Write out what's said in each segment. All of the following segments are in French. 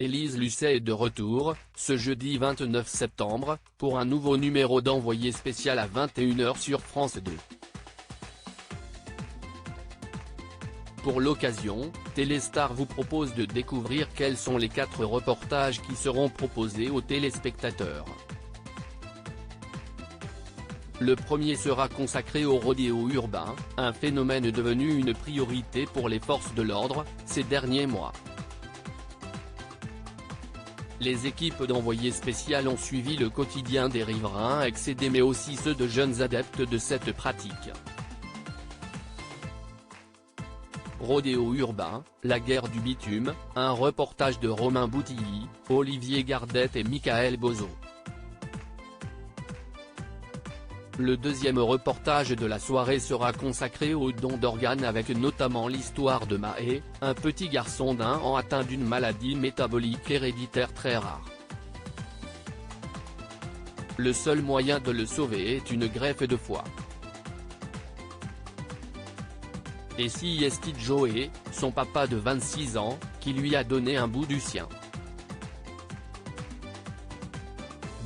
Élise Lucet est de retour, ce jeudi 29 septembre, pour un nouveau numéro d'Envoyé spécial à 21 h sur France 2. Pour l'occasion, Téléstar vous propose de découvrir quels sont les 4 reportages qui seront proposés aux téléspectateurs. Le premier sera consacré au rodéo urbain, un phénomène devenu une priorité pour les forces de l'ordre, ces derniers mois. Les équipes d'Envoyé spécial ont suivi le quotidien des riverains excédés mais aussi ceux de jeunes adeptes de cette pratique. Rodéo urbain, la guerre du bitume, un reportage de Romain Boutilly, Olivier Gardette et Michael Bozo. Le deuxième reportage de la soirée sera consacré au don d'organes avec notamment l'histoire de Mahé, un petit garçon d'1 an atteint d'une maladie métabolique héréditaire très rare. Le seul moyen de le sauver est une greffe de foie. Et si est Joey, son papa de 26 ans, qui lui a donné un bout du sien.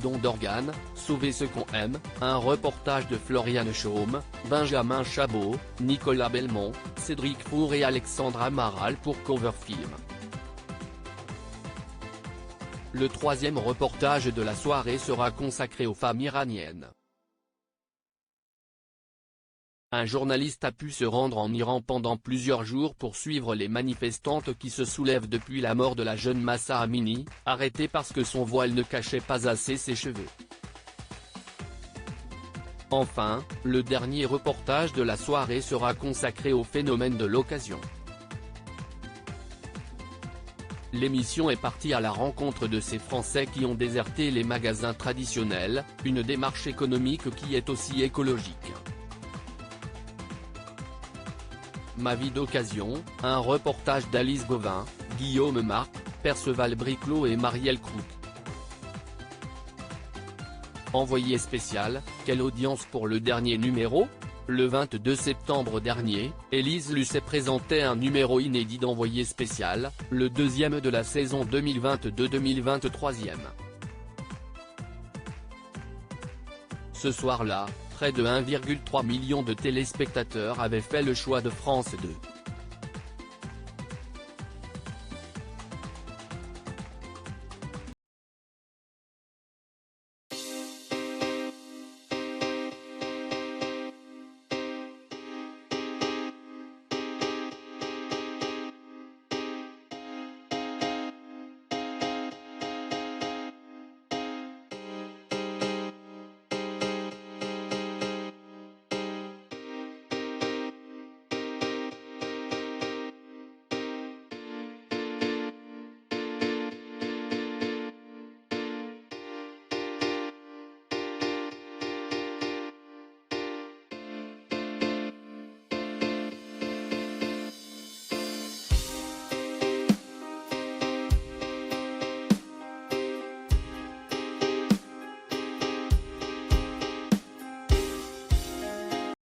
Don d'organes, sauver ce qu'on aime, un reportage de Floriane Chaume, Benjamin Chabot, Nicolas Belmont, Cédric Four et Alexandra Maral pour Cover Film. Le troisième reportage de la soirée sera consacré aux femmes iraniennes. Un journaliste a pu se rendre en Iran pendant plusieurs jours pour suivre les manifestantes qui se soulèvent depuis la mort de la jeune Mahsa Amini, arrêtée parce que son voile ne cachait pas assez ses cheveux. Enfin, le dernier reportage de la soirée sera consacré au phénomène de l'occasion. L'émission est partie à la rencontre de ces Français qui ont déserté les magasins traditionnels, une démarche économique qui est aussi écologique. Ma vie d'occasion, un reportage d'Alice Gauvin, Guillaume Marc, Perceval Briclot et Marielle Crook. Envoyé spécial, quelle audience pour le dernier numéro? Le 22 septembre dernier, Élise Lucet présentait un numéro inédit d'Envoyé spécial, le deuxième de la saison 2022-2023. Ce soir-là, près de 1,3 million de téléspectateurs avaient fait le choix de France 2.